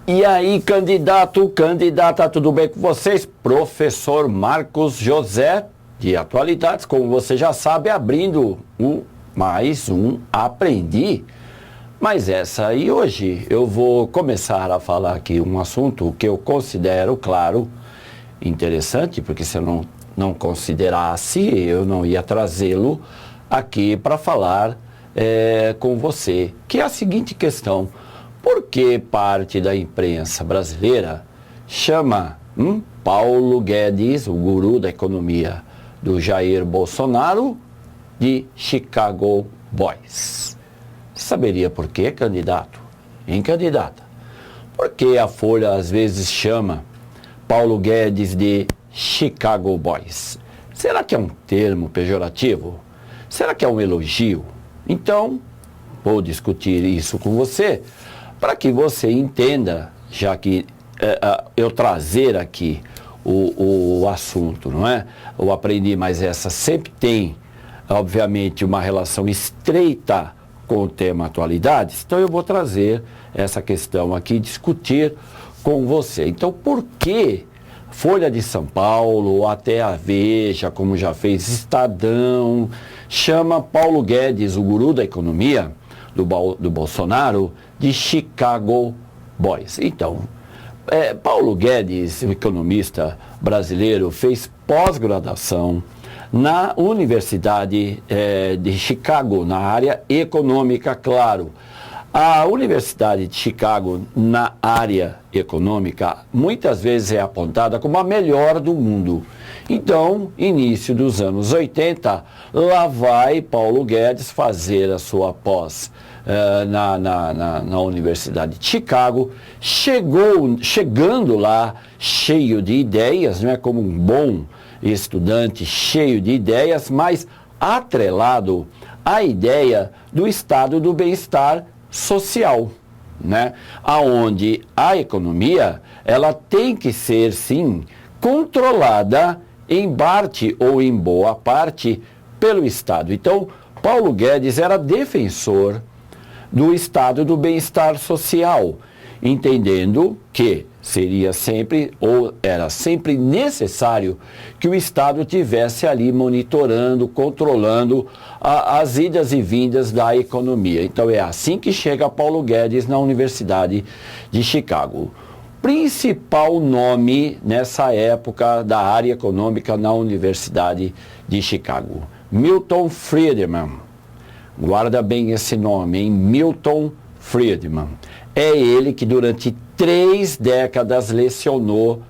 E aí, candidata, tudo bem com vocês? Professor Marcos José, de Atualidades, como você já sabe, abrindo mais um Aprendi. Mas e hoje eu vou começar a falar aqui um assunto que eu considero, claro, interessante, porque se eu não considerasse, eu não ia trazê-lo aqui para falar com você, que é a seguinte questão: por que parte da imprensa brasileira chama Paulo Guedes, o guru da economia do Jair Bolsonaro, de Chicago Boys? Saberia por quê, candidato? Candidata? Por que a Folha às vezes chama Paulo Guedes de Chicago Boys? Será que é um termo pejorativo? Será que é um elogio? Então, vou discutir isso com você, para que você entenda, já que eu trazer aqui o assunto, não é? Eu aprendi, mas essa sempre tem, obviamente, uma relação estreita com o tema atualidades. Então eu vou trazer essa questão aqui, discutir com você. Então, por que Folha de São Paulo, ou até a Veja, como já fez Estadão, chama Paulo Guedes, o guru da economia do Bolsonaro, de Chicago Boys? Então, Paulo Guedes, o economista brasileiro, fez pós-graduação na Universidade de Chicago, na área econômica, claro. A Universidade de Chicago, na área econômica, muitas vezes é apontada como a melhor do mundo. Então, início dos anos 80, lá vai Paulo Guedes fazer a sua pós na Universidade de Chicago, chegando lá cheio de ideias, não é, como um bom estudante cheio de ideias, mas atrelado à ideia do estado do bem-estar social, né? Aonde a economia, ela tem que ser, sim, controlada em parte ou em boa parte pelo Estado. Então, Paulo Guedes era defensor do estado do bem-estar social, entendendo que seria sempre, ou era sempre necessário que o Estado tivesse ali monitorando, controlando as idas e vindas da economia. Então é assim que chega Paulo Guedes na Universidade de Chicago. Principal nome nessa época da área econômica na Universidade de Chicago: Milton Friedman. Guarda bem esse nome, hein? Milton Friedman. É ele que durante 3 décadas lecionou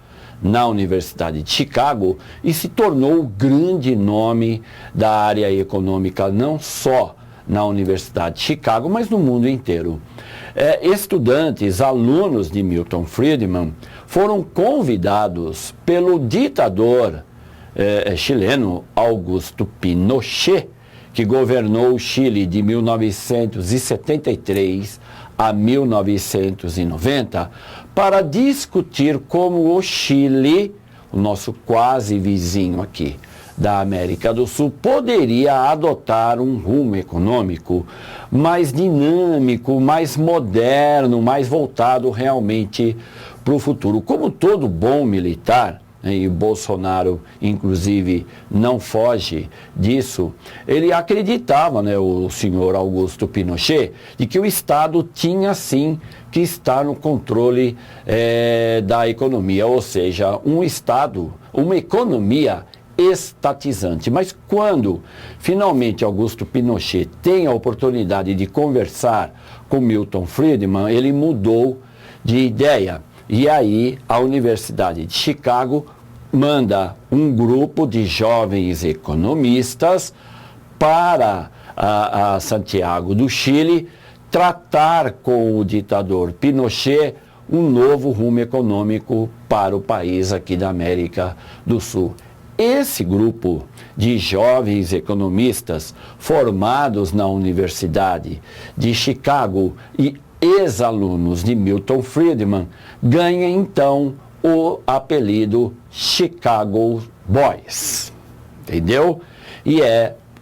na Universidade de Chicago e se tornou o grande nome da área econômica, não só na Universidade de Chicago, mas no mundo inteiro. Estudantes, alunos de Milton Friedman, foram convidados pelo ditador chileno Augusto Pinochet, que governou o Chile de 1973 a 1990, para discutir como o Chile, o nosso quase vizinho aqui da América do Sul, poderia adotar um rumo econômico mais dinâmico, mais moderno, mais voltado realmente para o futuro. Como todo bom militar, e o Bolsonaro, inclusive, não foge disso, ele acreditava, o senhor Augusto Pinochet, de que o Estado tinha, sim, que estar no controle da economia, ou seja, um Estado, uma economia estatizante. Mas quando, finalmente, Augusto Pinochet tem a oportunidade de conversar com Milton Friedman, ele mudou de ideia. E aí a Universidade de Chicago manda um grupo de jovens economistas para a Santiago do Chile tratar com o ditador Pinochet um novo rumo econômico para o país aqui da América do Sul. Esse grupo de jovens economistas formados na Universidade de Chicago e ex-alunos de Milton Friedman ganha então o apelido Chicago Boys, entendeu? E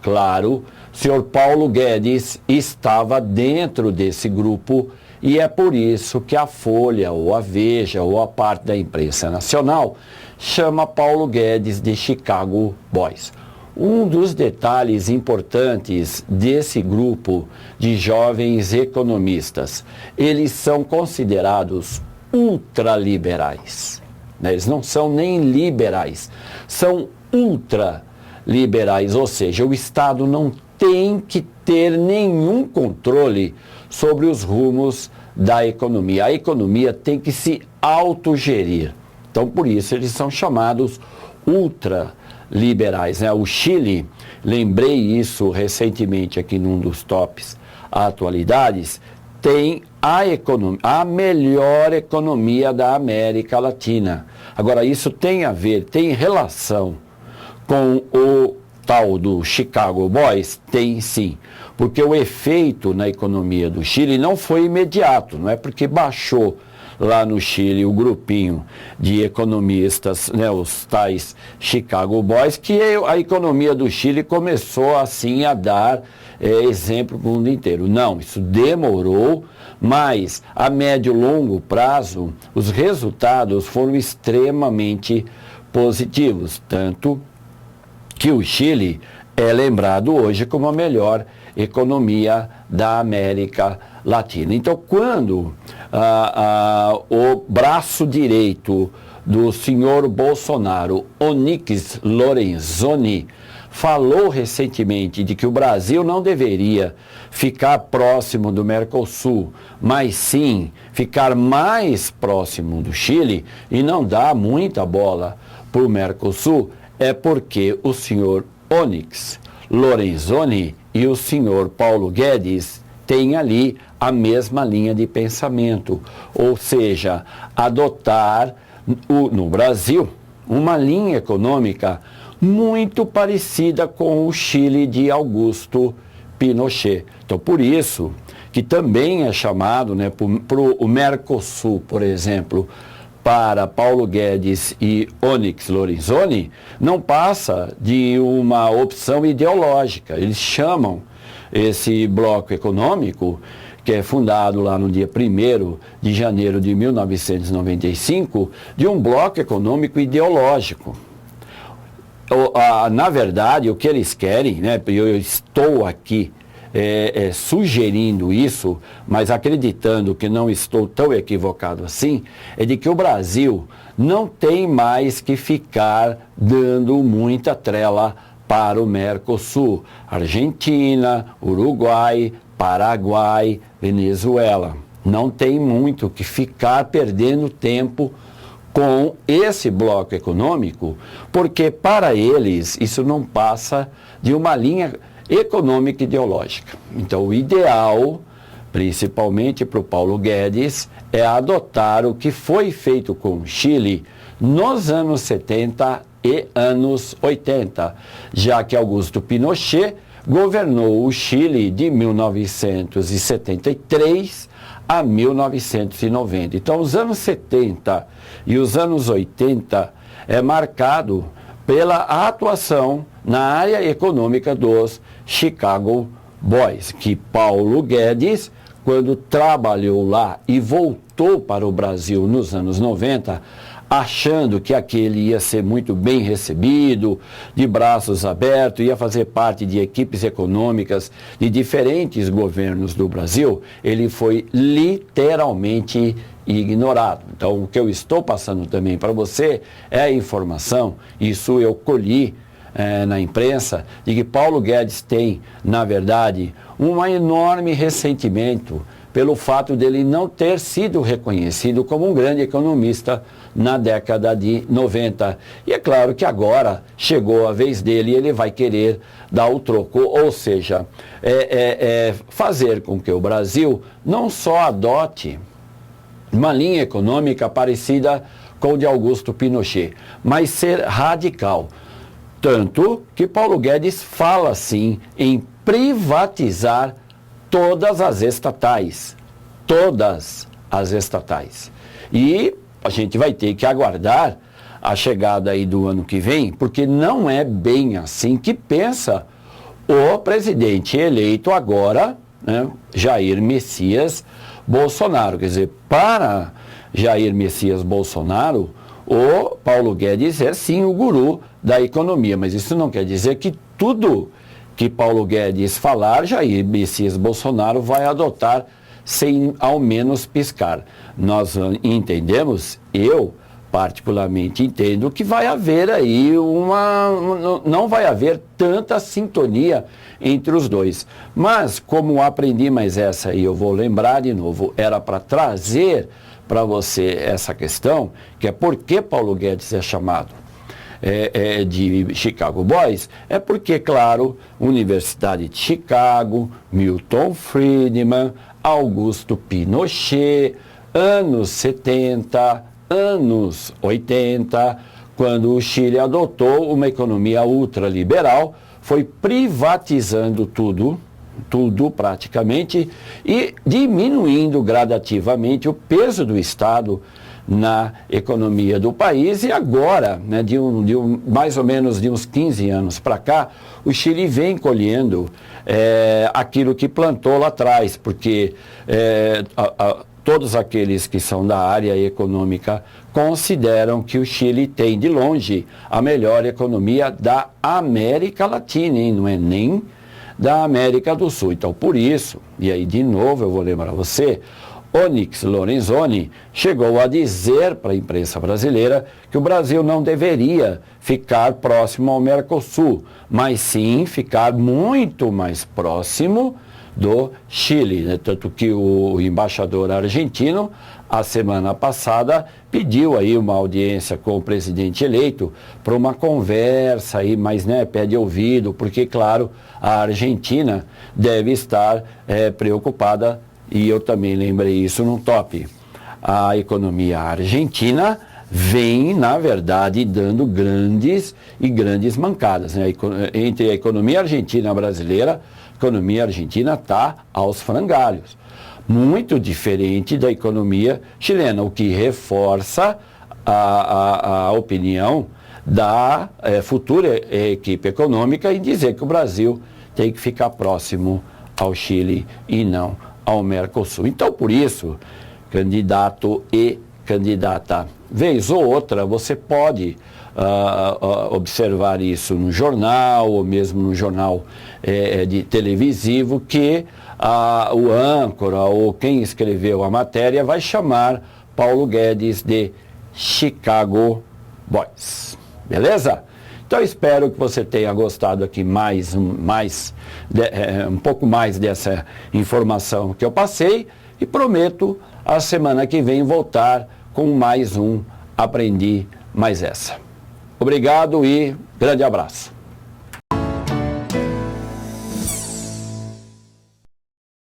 claro, O senhor Paulo Guedes estava dentro desse grupo e é por isso que a Folha, ou a Veja, ou a parte da imprensa nacional chama Paulo Guedes de Chicago Boys. Um dos detalhes importantes desse grupo de jovens economistas, eles são considerados ultraliberais. Eles não são nem liberais, são ultraliberais, ou seja, o Estado não tem que ter nenhum controle sobre os rumos da economia. A economia tem que se autogerir. Então, por isso, eles são chamados ultraliberais, né? O Chile, lembrei isso recentemente aqui num dos tops atualidades, tem a melhor economia da América Latina. Agora, isso tem a ver, tem relação com o tal do Chicago Boys? Tem sim, porque o efeito na economia do Chile não foi imediato, não é porque baixou lá no Chile o grupinho de economistas, né, os tais Chicago Boys, que a economia do Chile começou assim a dar exemplo para o mundo inteiro. Não, isso demorou, mas a médio e longo prazo os resultados foram extremamente positivos, tanto que o Chile é lembrado hoje como a melhor economia da América Latina. Então, quando o braço direito do senhor Bolsonaro, Onyx Lorenzoni, falou recentemente de que o Brasil não deveria ficar próximo do Mercosul, mas sim ficar mais próximo do Chile e não dar muita bola para o Mercosul, é porque o senhor Onyx Lorenzoni e o senhor Paulo Guedes têm ali a mesma linha de pensamento, ou seja, adotar no Brasil uma linha econômica muito parecida com o Chile de Augusto Pinochet. Então, por isso que também é chamado, né, para o Mercosul, por exemplo, para Paulo Guedes e Onyx Lorenzoni, não passa de uma opção ideológica. Eles chamam esse bloco econômico, que é fundado lá no dia 1º de janeiro de 1995, de um bloco econômico ideológico. Na verdade, o que eles querem, né, eu estou aqui sugerindo isso, mas acreditando que não estou tão equivocado assim, é de que o Brasil não tem mais que ficar dando muita trela para o Mercosul. Argentina, Uruguai, Paraguai, Venezuela. Não tem muito que ficar perdendo tempo com esse bloco econômico, porque para eles isso não passa de uma linha econômica ideológica. Então, o ideal, principalmente para o Paulo Guedes, é adotar o que foi feito com o Chile nos anos 70 e anos 80, já que Augusto Pinochet governou o Chile de 1973 a 1990. Então, os anos 70 e os anos 80 é marcado pela atuação na área econômica dos Chicago Boys, que Paulo Guedes, quando trabalhou lá e voltou para o Brasil nos anos 90, achando que aquele ia ser muito bem recebido, de braços abertos, ia fazer parte de equipes econômicas de diferentes governos do Brasil, ele foi literalmente ignorado. Então, o que eu estou passando também para você é a informação, isso eu colhi na imprensa, de que Paulo Guedes tem, na verdade, um enorme ressentimento pelo fato dele não ter sido reconhecido como um grande economista na década de 90. E é claro que agora chegou a vez dele e ele vai querer dar o troco, ou seja, fazer com que o Brasil não só adote uma linha econômica parecida com o de Augusto Pinochet, mas ser radical. Tanto que Paulo Guedes fala, sim, em privatizar todas as estatais. Todas as estatais. E a gente vai ter que aguardar a chegada aí do ano que vem, porque não é bem assim que pensa o presidente eleito agora, né, Jair Messias Bolsonaro. Quer dizer, para Jair Messias Bolsonaro, o Paulo Guedes é sim o guru da economia, mas isso não quer dizer que tudo que Paulo Guedes falar, Jair Messias Bolsonaro vai adotar sem ao menos piscar. Nós entendemos, eu particularmente entendo, que vai haver aí não vai haver tanta sintonia entre os dois. Mas, como aprendi mais essa, e eu vou lembrar de novo, era para trazer para você essa questão, que é por que Paulo Guedes é chamado de Chicago Boys, é porque, claro, Universidade de Chicago, Milton Friedman, Augusto Pinochet, anos 70, anos 80, quando o Chile adotou uma economia ultraliberal, foi privatizando tudo praticamente, e diminuindo gradativamente o peso do Estado na economia do país. E agora, né, mais ou menos de uns 15 anos para cá, o Chile vem colhendo aquilo que plantou lá atrás, porque todos aqueles que são da área econômica consideram que o Chile tem, de longe, a melhor economia da América Latina, hein? Não é nem da América do Sul. Então, por isso, e aí de novo eu vou lembrar você, Onyx Lorenzoni chegou a dizer para a imprensa brasileira que o Brasil não deveria ficar próximo ao Mercosul, mas sim ficar muito mais próximo do Chile, né? Tanto que o embaixador argentino, a semana passada, pediu aí uma audiência com o presidente eleito para uma conversa aí, mas pé de ouvido, porque, claro, a Argentina deve estar preocupada, e eu também lembrei isso no top. A economia argentina vem, na verdade, dando grandes mancadas, né? Entre a economia argentina e a brasileira, a economia argentina está aos frangalhos. Muito diferente da economia chilena, o que reforça a opinião da futura equipe econômica em dizer que o Brasil tem que ficar próximo ao Chile e não ao Mercosul. Então, por isso, candidato e candidata, vez ou outra, você pode observar isso no jornal, ou mesmo no jornal de televisivo, que o âncora ou quem escreveu a matéria vai chamar Paulo Guedes de Chicago Boys. Beleza? Então, espero que você tenha gostado aqui um pouco mais dessa informação que eu passei, e prometo a semana que vem voltar com mais um Aprendi Mais Essa. Obrigado e grande abraço.